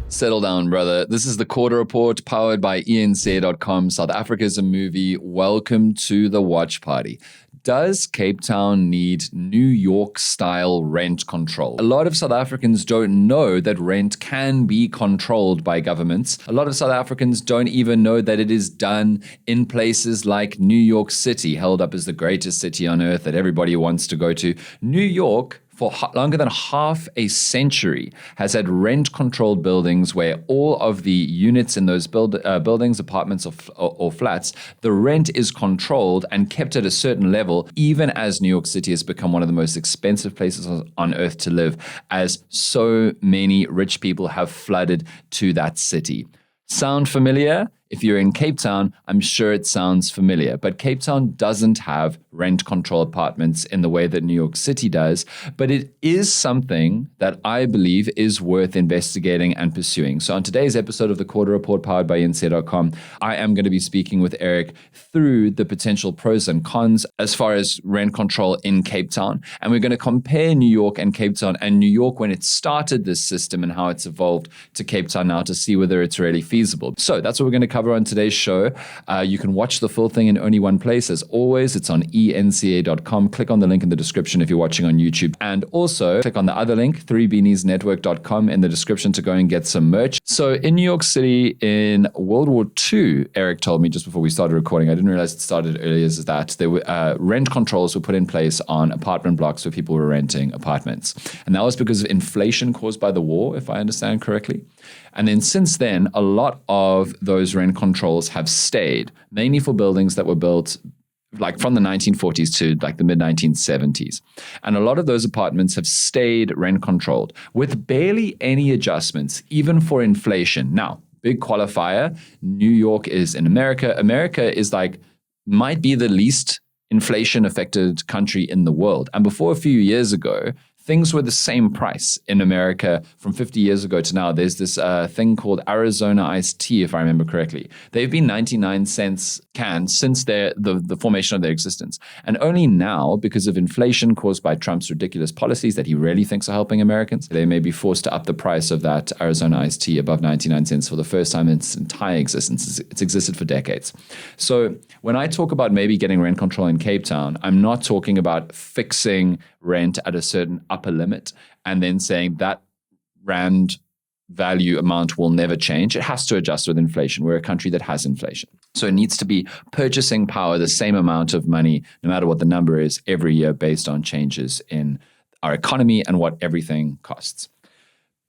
Settle down, brother. This is the Quarter Report powered by ENC.com. South Africa is a movie. Welcome to the watch party. Does Cape Town need New York-style rent control? A lot of South Africans don't know that rent can be controlled by governments. A lot of South Africans don't even know that it is done in places like New York City, held up as the greatest city on earth that everybody wants to go to. New York, for longer than half a century, has had rent-controlled buildings where all of the units in those buildings, apartments or flats, the rent is controlled and kept at a certain level, even as New York City has become one of the most expensive places on earth to live, as so many rich people have flooded to that city. Sound familiar? If you're in Cape Town, I'm sure it sounds familiar, but Cape Town doesn't have rent control apartments in the way that New York City does, but it is something that I believe is worth investigating and pursuing. So on today's episode of the Quarter Report powered by ENC.com, I am going to be speaking with Eric through the potential pros and cons as far as rent control in Cape Town. And we're going to compare New York and Cape Town, and New York when it started this system and how it's evolved to Cape Town now, to see whether it's really feasible. So that's what we're going to cover on today's show. You can watch the full thing in only one place. As always, it's on enca.com. Click on the link in the description if you're watching on YouTube. And also click on the other link, 3beaniesnetwork.com, in the description to go and get some merch. So in New York City in World War II, Eric told me just before we started recording, I didn't realize it started earlier, is that there were rent controls were put in place on apartment blocks where people were renting apartments. And that was because of inflation caused by the war, if I understand correctly. And then since then, a lot of those rent controls have stayed, mainly for buildings that were built like from the 1940s to like the mid-1970s. And a lot of those apartments have stayed rent controlled with barely any adjustments, even for inflation. Now, big qualifier, New York is in America. America is might be the least inflation affected country in the world. And before a few years ago, things were the same price in America from 50 years ago to now. There's this thing called Arizona iced tea, if I remember correctly. They've been 99 cents cans since the formation of their existence. And only now, because of inflation caused by Trump's ridiculous policies that he really thinks are helping Americans, they may be forced to up the price of that Arizona iced tea above 99 cents for the first time in its entire existence. It's existed for decades. So when I talk about maybe getting rent control in Cape Town, I'm not talking about fixing rent at a certain upper limit and then saying that rand value amount will never change. It has to adjust with inflation. We're a country that has inflation. So it needs to be purchasing power, the same amount of money, no matter what the number is, every year based on changes in our economy and what everything costs.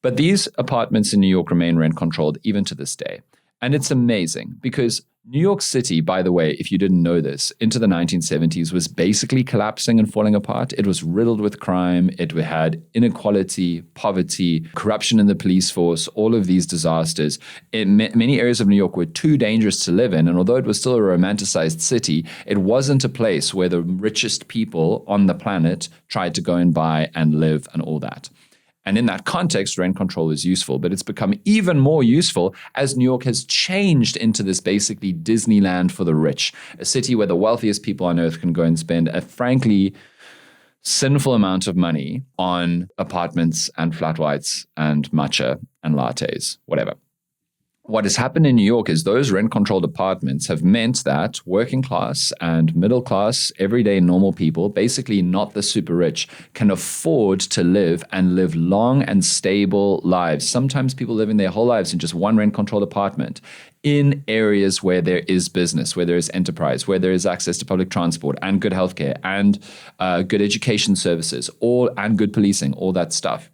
But these apartments in New York remain rent controlled even to this day. And it's amazing because New York City, by the way, if you didn't know this, into the 1970s was basically collapsing and falling apart. It was riddled with crime. It had inequality, poverty, corruption in the police force, all of these disasters. Many areas of New York were too dangerous to live in. And although it was still a romanticized city, it wasn't a place where the richest people on the planet tried to go and buy and live and all that. And in that context, rent control is useful, but it's become even more useful as New York has changed into this basically Disneyland for the rich, a city where the wealthiest people on earth can go and spend a frankly sinful amount of money on apartments and flat whites and matcha and lattes, whatever. What has happened in New York is those rent-controlled apartments have meant that working class and middle class, everyday normal people, basically not the super rich, can afford to live and live long and stable lives. Sometimes people living their whole lives in just one rent-controlled apartment in areas where there is business, where there is enterprise, where there is access to public transport and good healthcare and good education services, and good policing, all that stuff.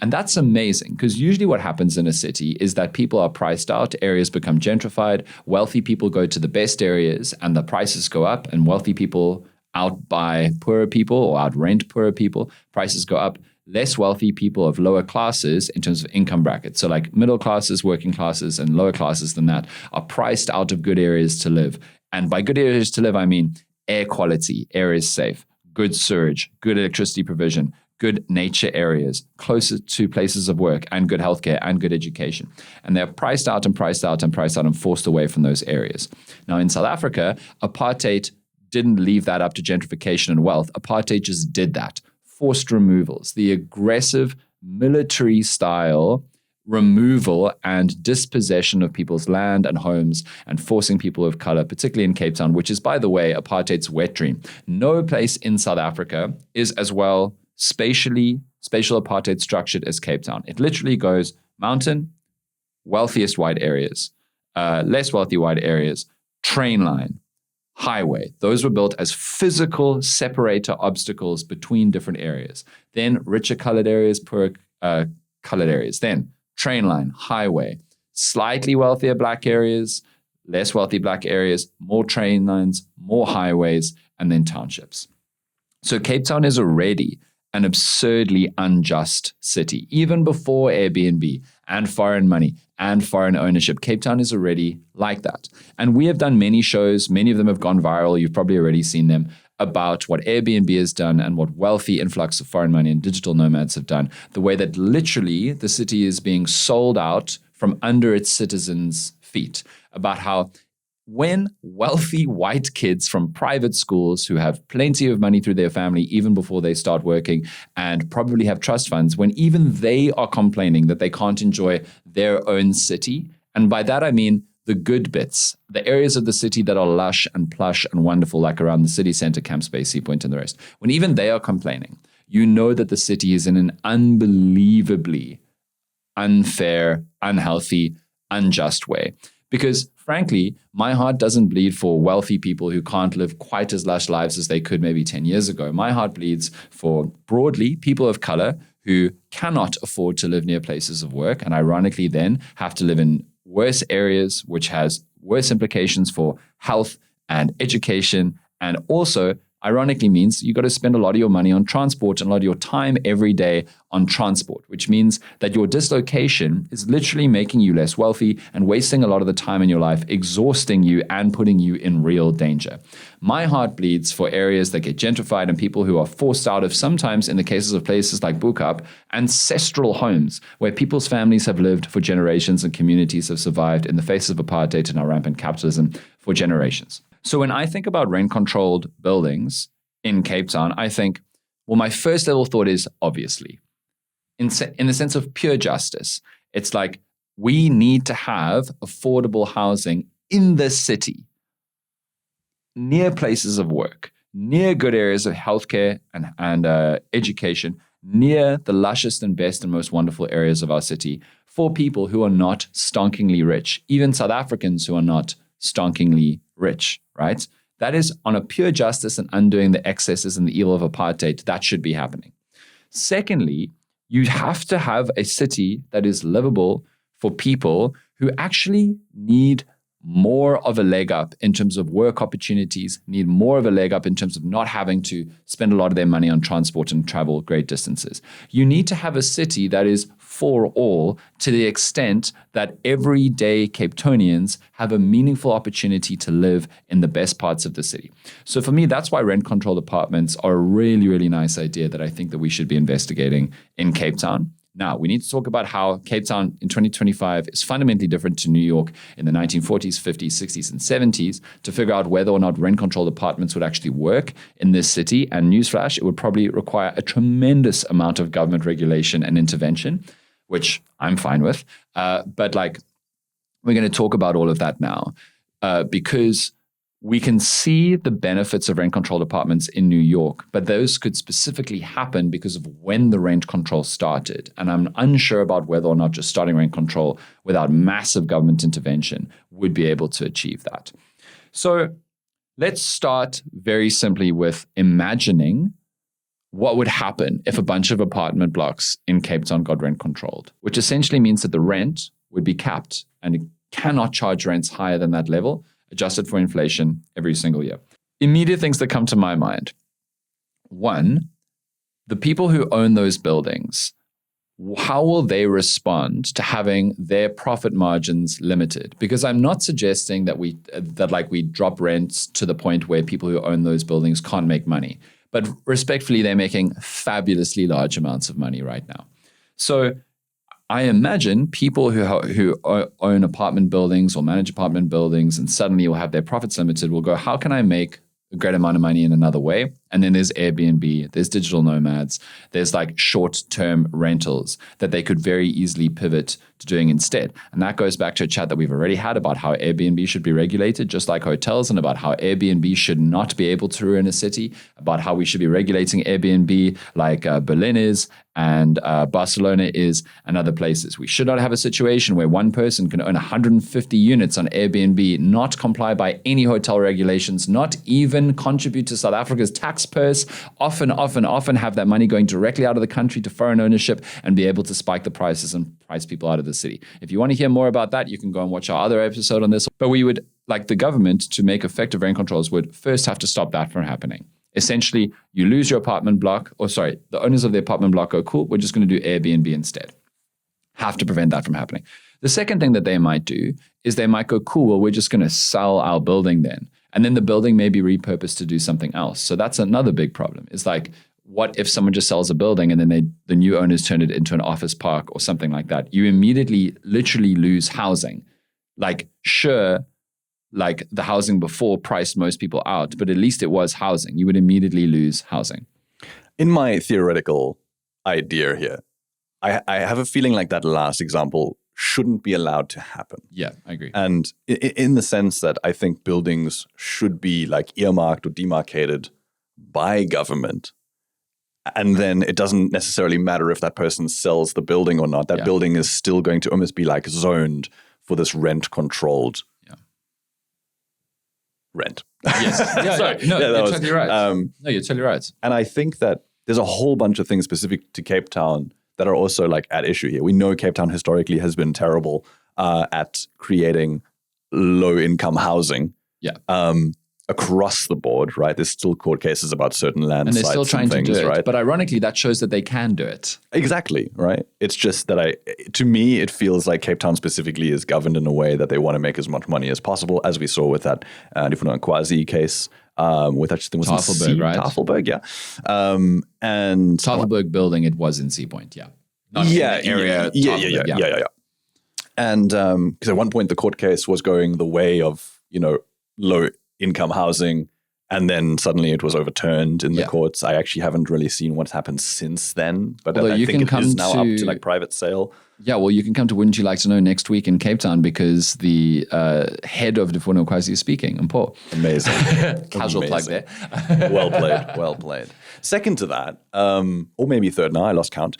And that's amazing because usually what happens in a city is that people are priced out, areas become gentrified, wealthy people go to the best areas and the prices go up, and wealthy people outbuy poorer people or outrent poorer people, prices go up. Less wealthy people of lower classes in terms of income brackets, so like middle classes, working classes, and lower classes than that, are priced out of good areas to live. And by good areas to live, I mean air quality, air is safe, good sewage, good electricity provision, good nature areas, closer to places of work, and good healthcare and good education. And they're priced out and priced out and priced out and forced away from those areas. Now in South Africa, apartheid didn't leave that up to gentrification and wealth. Apartheid just did that. Forced removals, the aggressive military style removal and dispossession of people's land and homes and forcing people of color, particularly in Cape Town, which is, by the way, apartheid's wet dream. No place in South Africa is as well spatial apartheid structured as Cape Town. It literally goes mountain, wealthiest white areas, less wealthy white areas, train line, highway. Those were built as physical separator obstacles between different areas. Then richer colored areas, poorer colored areas. Then train line, highway, slightly wealthier black areas, less wealthy black areas, more train lines, more highways, and then townships. So Cape Town is already an absurdly unjust city. Even before Airbnb and foreign money and foreign ownership, Cape Town is already like that. And we have done many shows, many of them have gone viral, you've probably already seen them, about what Airbnb has done and what wealthy influx of foreign money and digital nomads have done. The way that literally the city is being sold out from under its citizens' feet. About how when wealthy white kids from private schools who have plenty of money through their family even before they start working and probably have trust funds, when even they are complaining that they can't enjoy their own city, and by that I mean the good bits, the areas of the city that are lush and plush and wonderful, like around the city center, Camp Space, Sea Point, and the rest. When even they are complaining, you know that the city is in an unbelievably unfair, unhealthy, unjust way. Because frankly, my heart doesn't bleed for wealthy people who can't live quite as lush lives as they could maybe 10 years ago. My heart bleeds for, broadly, people of color who cannot afford to live near places of work and ironically then have to live in worse areas, which has worse implications for health and education, and also ironically means you got to spend a lot of your money on transport and a lot of your time every day on transport, which means that your dislocation is literally making you less wealthy and wasting a lot of the time in your life, exhausting you and putting you in real danger. My heart bleeds for areas that get gentrified and people who are forced out of, sometimes in the cases of places like Bukap, ancestral homes where people's families have lived for generations and communities have survived in the face of apartheid and our rampant capitalism for generations. So when I think about rent-controlled buildings in Cape Town, I think, well, my first level thought is obviously, in the sense of pure justice, it's like we need to have affordable housing in the city, near places of work, near good areas of healthcare and education, near the lushest and best and most wonderful areas of our city for people who are not stonkingly rich, even South Africans who are not stonkingly rich, right? That is on a pure justice and undoing the excesses and the evil of apartheid. That should be happening. Secondly, you have to have a city that is livable for people who actually need more of a leg up in terms of work opportunities, need more of a leg up in terms of not having to spend a lot of their money on transport and travel great distances. You need to have a city that is for all to the extent that everyday Cape Townians have a meaningful opportunity to live in the best parts of the city. So for me, that's why rent-controlled apartments are a really, really nice idea that I think that we should be investigating in Cape Town. Now, we need to talk about how Cape Town in 2025 is fundamentally different to New York in the 1940s, 50s, 60s, and 70s to figure out whether or not rent-controlled apartments would actually work in this city. And newsflash, it would probably require a tremendous amount of government regulation and intervention, which I'm fine with. But we're going to talk about all of that now because we can see the benefits of rent-controlled apartments in New York, but those could specifically happen because of when the rent control started. And I'm unsure about whether or not just starting rent control without massive government intervention would be able to achieve that. So let's start very simply with imagining what would happen if a bunch of apartment blocks in Cape Town got rent controlled, which essentially means that the rent would be capped and it cannot charge rents higher than that level, adjusted for inflation every single year. Immediate things that come to my mind. One, the people who own those buildings, how will they respond to having their profit margins limited? Because I'm not suggesting that we drop rents to the point where people who own those buildings can't make money. But respectfully, they're making fabulously large amounts of money right now. So I imagine people who own apartment buildings or manage apartment buildings and suddenly will have their profits limited will go, how can I make a great amount of money in another way? And then there's Airbnb, there's digital nomads, there's like short-term rentals that they could very easily pivot to doing instead. And that goes back to a chat that we've already had about how Airbnb should be regulated, just like hotels, and about how Airbnb should not be able to ruin a city, about how we should be regulating Airbnb like Berlin is and Barcelona is and other places. We should not have a situation where one person can own 150 units on Airbnb, not comply by any hotel regulations, not even contribute to South Africa's tax purse, often have that money going directly out of the country to foreign ownership and be able to spike the prices and price people out of the city. If you want to hear more about that, you can go and watch our other episode on this. But we would, like the government, to make effective rent controls, would first have to stop that from happening. Essentially, you lose your apartment block, the owners of the apartment block go, cool, we're just going to do Airbnb instead. Have to prevent that from happening. The second thing that they might do is they might go, cool, well, we're just going to sell our building then. And then the building may be repurposed to do something else. So that's another big problem. It's like, what if someone just sells a building and then the new owners turn it into an office park or something like that? You immediately literally lose housing. Like, sure, like the housing before priced most people out, but at least it was housing. You would immediately lose housing. In my theoretical idea here, I have a feeling like that last example shouldn't be allowed to happen. Yeah, I agree. And in the sense that I think buildings should be like earmarked or demarcated by government. And then it doesn't necessarily matter if that person sells the building or not. That building is still going to almost be like zoned for this rent-controlled rent. Yes. Yeah, sorry. No, you're totally right. No, you're totally right. And I think that there's a whole bunch of things specific to Cape Town that are also like at issue here. We know Cape Town historically has been terrible at creating low-income housing. Yeah. Across the board, right? There's still court cases about certain land and they're sites still trying and things, to do it. right? But ironically, that shows that they can do it. Exactly, right? It's just that to me, it feels like Cape Town specifically is governed in a way that they want to make as much money as possible, as we saw with that Ndifuna Nkwazi case, with actually was Tafelberg, right? Tafelberg, yeah. And Tafelberg building, it was in Sea Point, yeah. Not in the area. Yeah. And because at one point the court case was going the way of, low income housing, and then suddenly it was overturned in the courts. I actually haven't really seen what's happened since then, but I think it is now up to like private sale. Yeah, well, you can come to Wouldn't You Like to Know next week in Cape Town because the head of Ndifuna Nkwazi is speaking, and Paul. Amazing. Casual plug there. Well played. Second to that, or maybe third now, I lost count,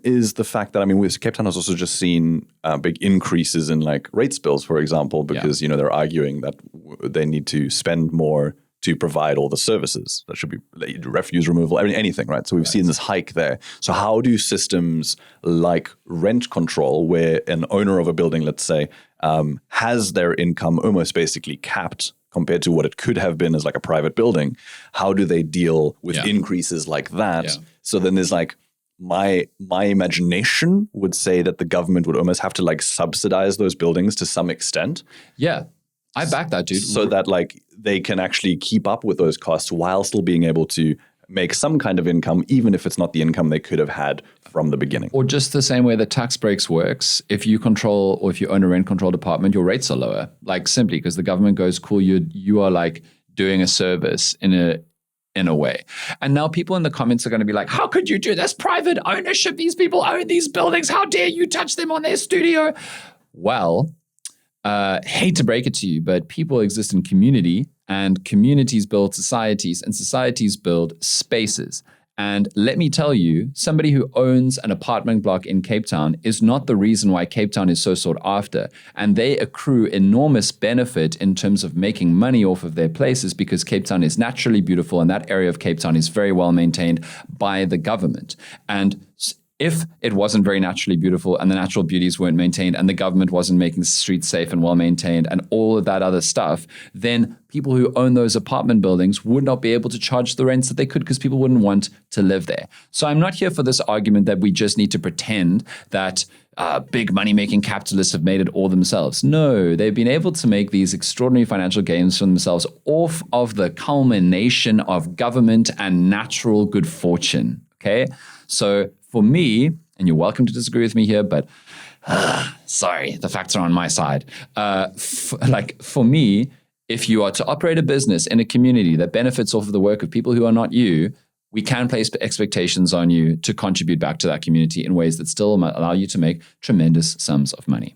is the fact that, Cape Town has also just seen big increases in like rates bills, for example, because, they're arguing that they need to spend more to provide all the services. That should be refuse removal, anything, right? So we've seen this hike there. So how do systems like rent control, where an owner of a building, let's say, has their income almost basically capped compared to what it could have been as like a private building, how do they deal with increases like that? Yeah. So then there's like, my imagination would say that the government would almost have to like subsidize those buildings to some extent. Yeah. I back that, dude. So that like they can actually keep up with those costs while still being able to make some kind of income, even if it's not the income they could have had from the beginning. Or just the same way that tax breaks works. If you control or if you own a rent controlled apartment, your rates are lower. Like simply because the government goes, cool, you are like doing a service in a way. And now people in the comments are going to be like, how could you do this? Private ownership. These people own these buildings. How dare you touch them on their studio? Well, hate to break it to you, but people exist in community, and communities build societies, and societies build spaces. And let me tell you, somebody who owns an apartment block in Cape Town is not the reason why Cape Town is so sought after. And they accrue enormous benefit in terms of making money off of their places because Cape Town is naturally beautiful, and that area of Cape Town is very well maintained by the government. And if it wasn't very naturally beautiful and the natural beauties weren't maintained and the government wasn't making the streets safe and well maintained and all of that other stuff, then people who own those apartment buildings would not be able to charge the rents that they could because people wouldn't want to live there. So I'm not here for this argument that we just need to pretend that big money-making capitalists have made it all themselves. No, they've been able to make these extraordinary financial gains for themselves off of the culmination of government and natural good fortune, okay? So for me, and you're welcome to disagree with me here, but sorry, the facts are on my side. For me, if you are to operate a business in a community that benefits off of the work of people who are not you, we can place expectations on you to contribute back to that community in ways that still allow you to make tremendous sums of money.